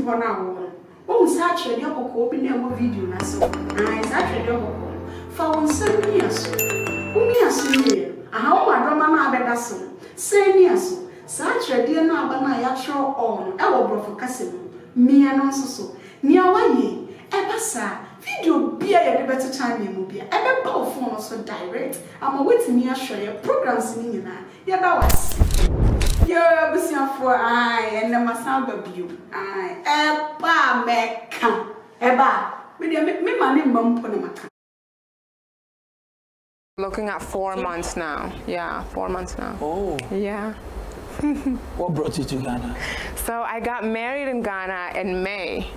for now. Oh, such a young open your video. I saw. I such a young for 7 years. Umias, how my drama bedasso. 7 years. Such a dear Nabana Yatro on our brother Cassim. Me and also. Near way, Ebasa. Video be a better time in movie. Ever phone also direct. I'm waiting near show your programs in you. Yeah, that was. You're busy for I and the Masamba view. I Eba Mecca. Eba. Me money mum ponamaka. Looking at 4 months now. Yeah, 4 months now. Oh. Yeah. What brought you to Ghana? So I got married in Ghana in May.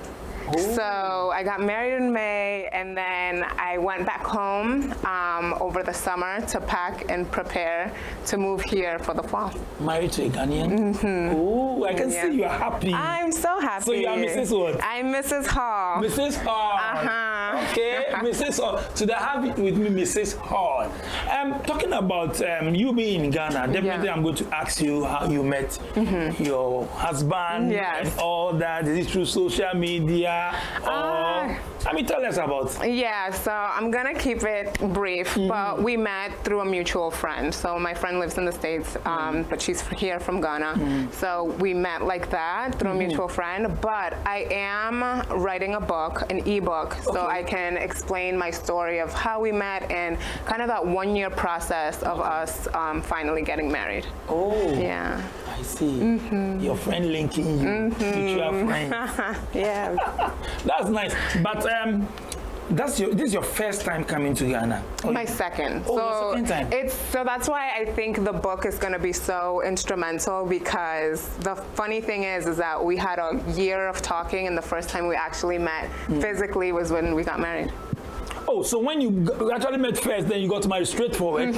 Oh. So I got married in May, and then I went back home over the summer to pack and prepare to move here for the fall. Married to a Ghanaian? Mm-hmm. Oh, I can see you are happy. I'm so happy. So you are Mrs. what? I'm Mrs. Hall. Mrs. Hall. Uh-huh. Okay, Mrs. Hall. So they have it with me, Mrs. Hall. Talking about you being in Ghana, definitely I'm going to ask you how you met your husband and all that. Is it through social media? Tell us about. Yeah, so I'm gonna keep it brief, but we met through a mutual friend. So my friend lives in the States, but she's here from Ghana. So we met like that through a mutual friend. But I am writing a book, an ebook, so I can explain my story of how we met and kind of that 1 year process of us finally getting married. Oh. Yeah. I see. Your friend linking you, mutual friends. Yeah. That's nice. But this is your first time coming to Ghana? My second. Oh, so second time. So that's why I think the book is going to be so instrumental, because the funny thing is that we had a year of talking, and the first time we actually met physically was when we got married. Oh, so when you actually met first, then you got married straightforward?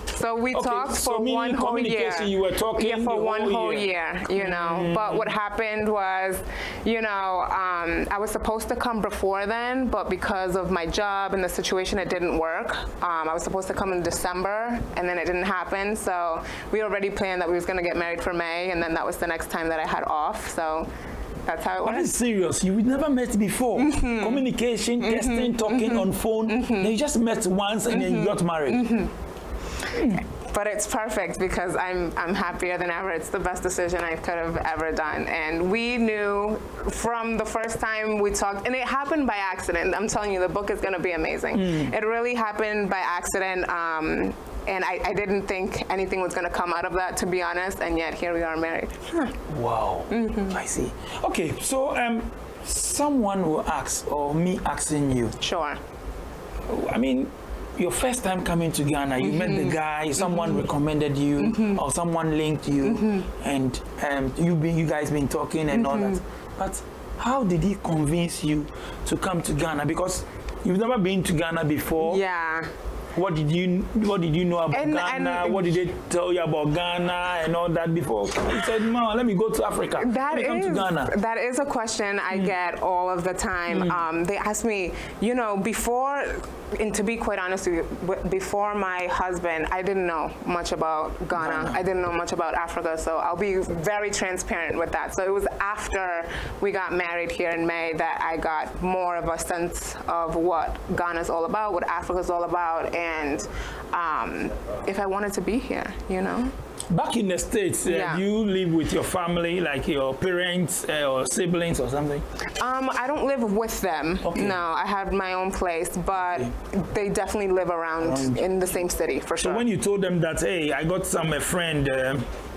So we talked for one whole year. You were talking for one whole year, you know. But what happened was, I was supposed to come before then, but because of my job and the situation, it didn't work. I was supposed to come in December, and then it didn't happen. So we already planned that we was going to get married for May, and then that was the next time that I had off. So that's how it But was. it's serious. You never met before. Communication, testing, talking on phone. Then you just met once and then you got married. But it's perfect because I'm happier than ever. It's the best decision I could have ever done. And we knew from the first time we talked, and it happened by accident. I'm telling you, the book is going to be amazing. It really happened by accident. And I didn't think anything was going to come out of that, to be honest, and yet here we are married. Wow. I see. Okay, so someone will ask, or me asking you. Sure. I mean, your first time coming to Ghana, you met the guy, someone recommended you, or someone linked you, and you guys been talking and all that. But how did he convince you to come to Ghana? Because you've never been to Ghana before. Yeah. What did you know about Ghana? What did they tell you about Ghana and all that before? You said, "Mom, let me go to Africa. Let me come to Ghana." That is a question I get all of the time. They ask me, before, and to be quite honest with you, before my husband, I didn't know much about Ghana. I didn't know much about Africa, so I'll be very transparent with that. So it was after we got married here in May that I got more of a sense of what Ghana's all about, what Africa's all about, and if I wanted to be here, Back in the States, do you live with your family, like your parents or siblings or something? I don't live with them. Okay. No, I have my own place, but they definitely live around in the same city, for sure. So when you told them that, hey, I got a friend,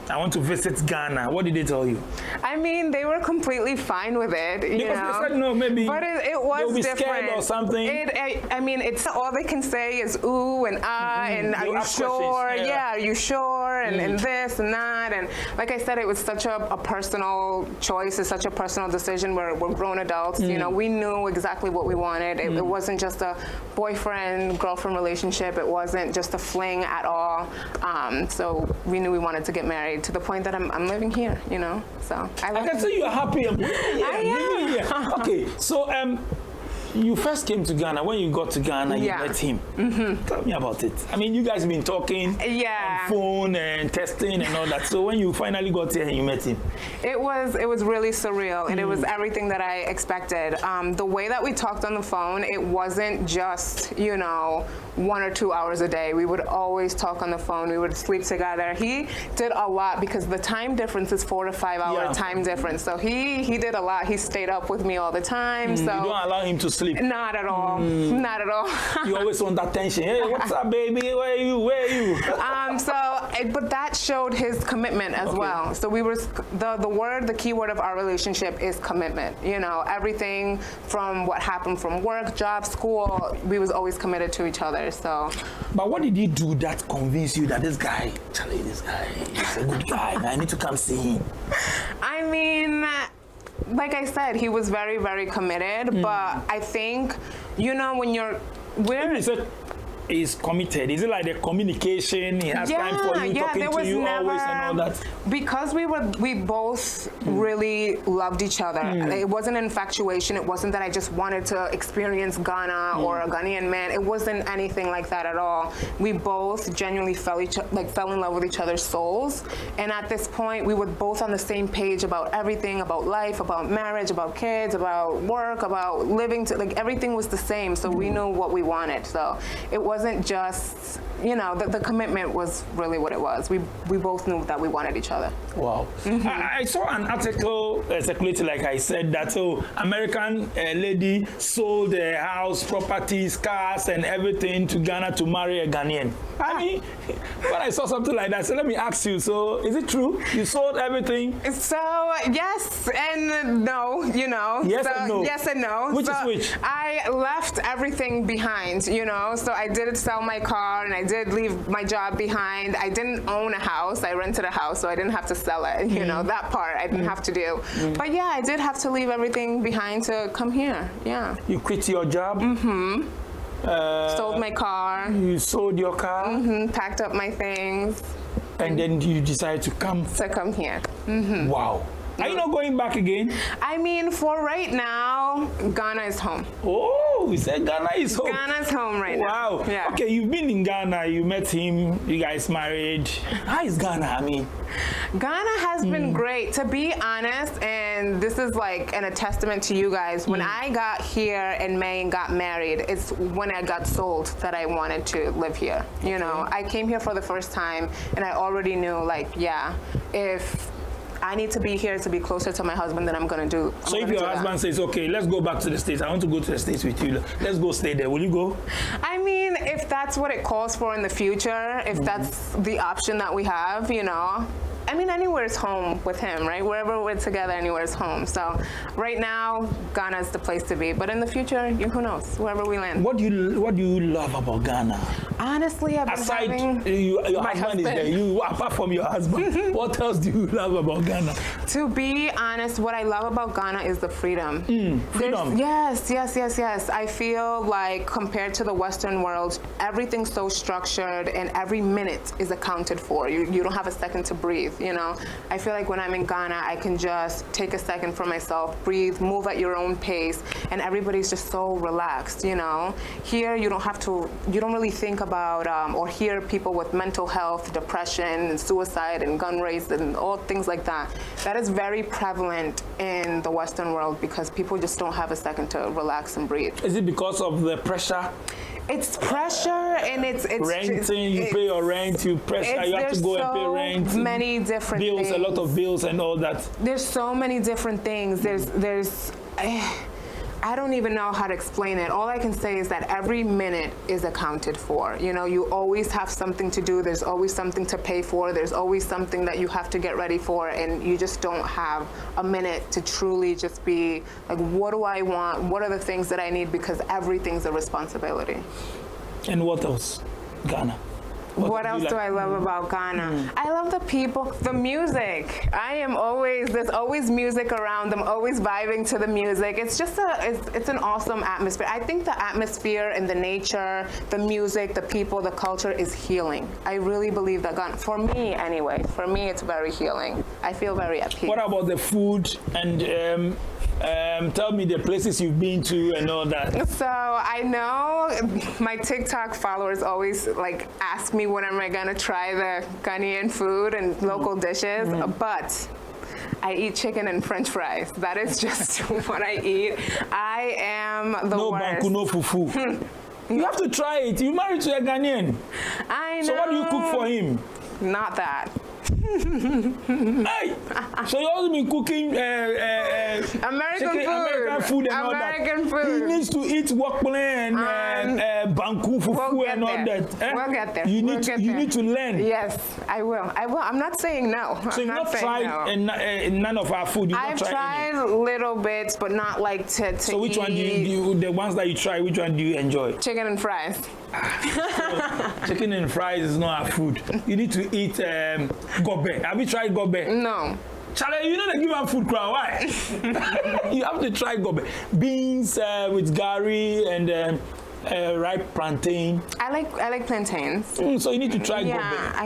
I want to visit Ghana, what did they tell you? I mean, they were completely fine with it, Because they said no, maybe but it was they'll be different. scared or something. It's all they can say is ooh and and are you sure? Yeah, are you sure? And this and that. And like I said, it was such a personal choice. It's such a personal decision. We're grown adults. We knew exactly what we wanted. It wasn't just a boyfriend-girlfriend relationship. It wasn't just a fling at all. So we knew we wanted to get married, to the point that I'm living here, So I can see you're happy. I am. Okay, so you first came to Ghana. When you got to Ghana, you met him. Tell me about it. I mean, you guys have been talking on phone and testing and all that. So when you finally got here and you met him, it was really surreal, and it was everything that I expected. The way that we talked on the phone, it wasn't just 1 or 2 hours a day. We would always talk on the phone. We would sleep together. He did a lot because the time difference is 4 to 5 hour time difference. So he did a lot. He stayed up with me all the time. So you don't allow him to sleep? Not at all. Not at all. You always want that tension. Hey, what's up, baby? Where are you? Where are you? But that showed his commitment as well. So we were the key word of our relationship is commitment. Everything from what happened from work, job, school, we was always committed to each other. So. But what did he do that convinced you that this guy, Charlie, this guy is a good guy, I need to come see him? I mean, like I said, he was very, very committed. But I think, when you're... Is committed? Is it like the communication? He has time for you, talking to you always and all that? Because we both really loved each other. It wasn't infatuation. It wasn't that I just wanted to experience Ghana or a Ghanaian man. It wasn't anything like that at all. We both genuinely fell in love with each other's souls. And at this point, we were both on the same page about everything, about life, about marriage, about kids, about work, about living. Everything was the same. So we knew what we wanted. So it wasn't just, the commitment was really what it was. We both knew that we wanted each other. Wow. I saw an article circulating, like I said, that American lady sold her house, properties, cars, and everything to Ghana to marry a Ghanaian. I mean, when I saw something like that, I said, let me ask you, so is it true? You sold everything? So, yes and no, Yes and no? Yes and no. Which is which? I left everything behind, so I did sell my car and I did leave my job behind. I didn't own a house. I rented a house, so I didn't have to sell it. That part I didn't have to do. But yeah, I did have to leave everything behind to come here. Yeah. You quit your job? Sold my car. You sold your car? Packed up my things. And then you decided to come? To come here. Wow. Are you not going back again? I mean, for right now, Ghana is home. Oh, you said Ghana is home. Ghana's home right now. Wow. Yeah. Okay, you've been in Ghana, you met him, you guys married. How is Ghana? I mean, Ghana has been great, to be honest, and this is like a testament to you guys. When I got here in May and got married, it's when I got sold that I wanted to live here. I came here for the first time, and I already knew, if I need to be here to be closer to my husband, then I'm going to do. So if your husband says, okay, let's go back to the States, I want to go to the States with you, let's go stay there, will you go? I mean, if that's what it calls for in the future, if that's the option that we have, I mean, anywhere's home with him, right? Wherever we're together, anywhere's home. So right now, Ghana is the place to be. But in the future, who knows? Wherever we land. What do you love about Ghana? Honestly, I've been Aside, your husband is there. Apart from your husband, what else do you love about Ghana? To be honest, what I love about Ghana is the freedom. Freedom? Yes. I feel like compared to the Western world, everything's so structured and every minute is accounted for. You don't have a second to breathe. I feel like when I'm in Ghana, I can just take a second for myself, breathe, move at your own pace, and everybody's just so relaxed. Here you don't really think about or hear people with mental health, depression, and suicide, and gun rates, and all things like that. That is very prevalent in the Western world because people just don't have a second to relax and breathe. Is it because of the pressure? It's pressure, and it's renting. You pay your rent. You pressure. You have to go and pay rent. Many different bills, things. A lot of bills and all that. There's so many different things. There's. I don't even know how to explain it. All I can say is that every minute is accounted for. You always have something to do. There's always something to pay for. There's always something that you have to get ready for, and you just don't have a minute to truly just be like, what do I want? What are the things that I need? Because everything's a responsibility. And what else? Ghana. What else do I love about Ghana? I love the people, the music. There's always music around. I'm always vibing to the music. It's just it's an awesome atmosphere. I think the atmosphere and the nature, the music, the people, the culture is healing. I really believe that Ghana, for me anyway, it's very healing. I feel very at peace. What about the food and Tell me the places you've been to and all that. So I know my TikTok followers always like ask me when am I gonna try the Ghanaian food and local dishes, but I eat chicken and French fries. That is just what I eat. I am the No worst. banku, no fufu. You have to try it. You married to a Ghanaian. I know. So what do you cook for him? Not that. Hey, so you also been cooking American chicken, food. American food and all American that. food. He needs to eat wakpole and banku fufu We'll and all get that. there. We'll get there. You We'll need get you there. need to learn. Yes, I will. I will. I'm not saying no. So you've not tried none of our food. You've I've not tried any. little bits, but not like to So which eat. one do you the ones that you try? Which one do you enjoy? Chicken and fries. Chicken and fries is not our food. You need to eat gobe. Have you tried gobe? No. Charlie, you know they give out food crowd. Why? You have to try gobe. Beans with gari and ripe plantain. I like plantains. So you need to try Yeah,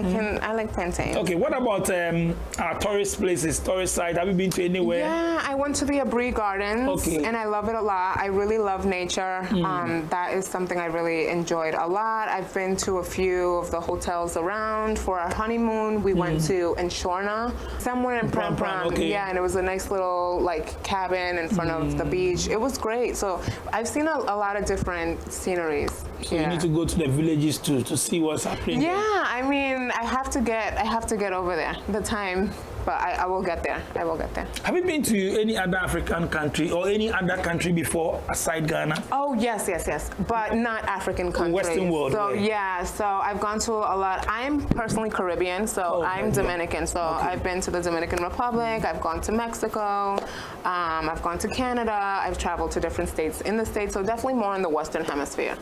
gobe. I like plantains. Okay, what about our tourist places, tourist site? Have you been to anywhere? Yeah, I went to the Abri Gardens, Okay. and I love it a lot. I really love nature. That is something I really enjoyed a lot. I've been to a few of the hotels around for our honeymoon. We went to Nshorna, somewhere in Pram Pram. Okay. Yeah, and it was a nice little like cabin in front of the beach. It was great. So I've seen a lot of different sceneries. So you need to go to the villages to see what's happening. Yeah, I mean, I have to get over there. The time, but I will get there. I will get there. Have you been to any other African country or any other country before aside Ghana? Oh yes, but not African countries. Western world. So right? yeah, so I've gone to a lot. I'm personally Caribbean, so I'm Dominican. So I've been to the Dominican Republic. I've gone to Mexico. I've gone to Canada. I've traveled to different states in the States. So definitely more in the Western Hemisphere.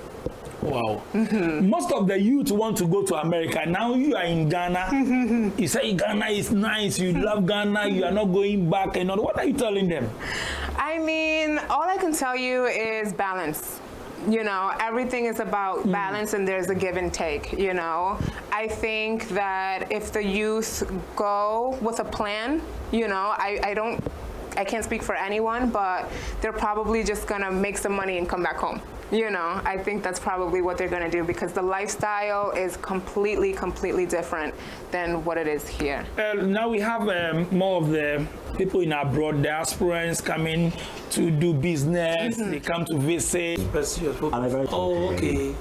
Wow. Most of the youth want to go to America. Now you are in Ghana. You say Ghana is nice. You love Ghana. You are not going back and all. What are you telling them? I mean, all I can tell you is balance. You know, everything is about balance and there's a give and take, you know. I think that if the youth go with a plan, you know, I can't speak for anyone, but they're probably just gonna make some money and come back home. You know, I think that's probably what they're gonna do because the lifestyle is completely different than what it is here. Now we have more of the people in abroad, diasporans coming to do business. They come to visit. Oh, okay.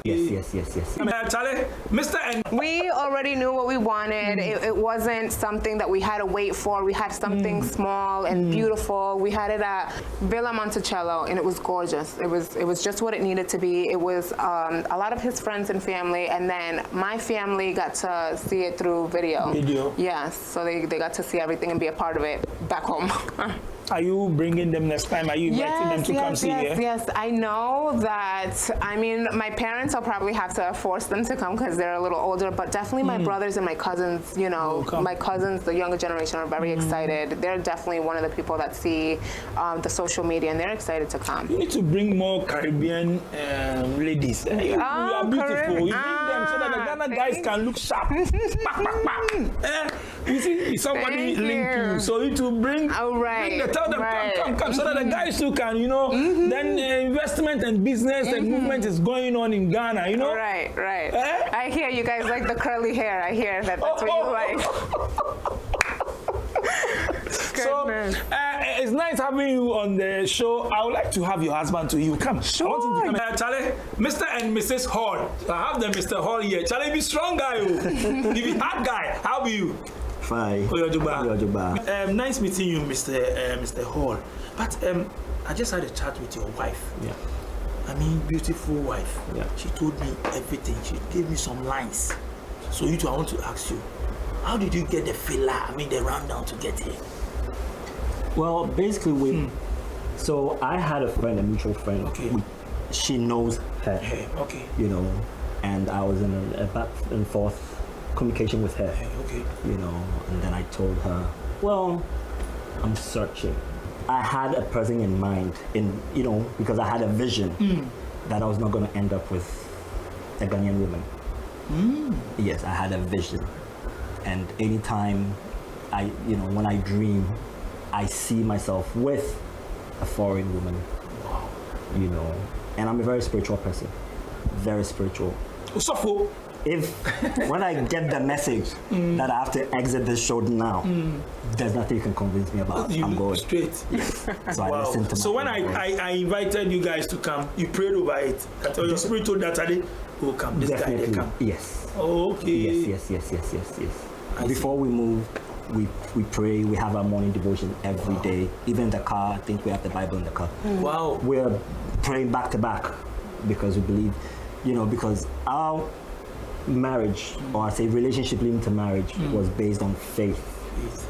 Yes. Charlie, Mr. and We already knew what we wanted. It wasn't something that we had to wait for. We had something small and beautiful. We had it at Villa Monticello, and it was gorgeous. It was just what it needed to be. It was a lot of his friends and family, and then my family got to see it through video. Yes, so they got to see everything and be a part of it back home. are you bringing them next time? Are you inviting them to come see here? Yes, I know that. I mean, my parents, I'll probably have to force them to come because they're a little older, but definitely my brothers and my cousins, you know, my cousins, the younger generation are very excited. They're definitely one of the people that see the social media and they're excited to come. You need to bring more Caribbean ladies. You are beautiful. You bring them so that the Ghana guys can look sharp. You see, somebody linked you, so you need to bring them, tell them, come, so that the guys too can, you know, then investment and business and movement is going on in Ghana, you know? Right. I hear you guys like the curly hair. I hear that's what you like. So it's nice having you on the show. I would like to have your husband to you. Come. Sure. I want him to come. Charlie, Mr. and Mrs. Hall. I have the Mr. Hall here. Charlie, be strong guy. You be hard guy. How be you? Fine. Nice meeting you, Mr. Hall. But I just had a chat with your wife. Yeah. I mean, beautiful wife. Yeah. She told me everything. She gave me some lines. So I want to ask you, how did you get the filler? I mean, the rundown to get here. Well, basically, so I had a friend, a mutual friend. Okay. She knows her. Okay. You know, and I was in a back and forth communication with her. Okay. You know, and then I told her, well, I'm searching. I had a person in mind, because I had a vision that I was not going to end up with a Ghanaian woman. Yes, I had a vision. And anytime when I dream, I see myself with a foreign woman. Wow. You know, and I'm a very spiritual person. Very spiritual. So, If when I get the message that I have to exit this show now, there's nothing you can convince me about. I'm going straight. So I listen to so my when I invited you guys to come, you prayed over it. That your spirit told that they will come. This guy they come. Yes. Oh, okay. Yes. Before we move, we pray. We have our morning devotion every day. Even in the car, I think we have the Bible in the car. Wow. We're praying back to back because we believe, you know, because our marriage, or I say relationship leading to marriage, was based on faith.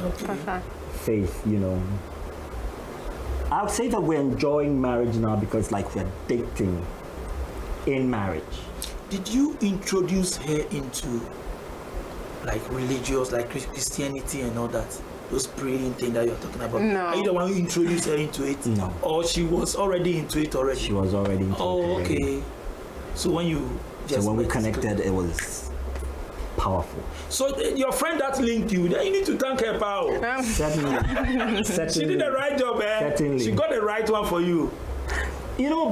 Okay. Faith, you know. I would say that we're enjoying marriage now because like we're dating in marriage. Did you introduce her into like religious, like Christianity and all that? Those praying thing that you're talking about? No. Are you the one who introduced her into it? No. Or she was already into it already? She was already into it. Oh, already. okay. So when you just So when we met, connected, it was powerful. So your friend that linked you, then you need to thank her, pal. Certainly. She did the right job, eh? Certainly. She got the right one for you. You know,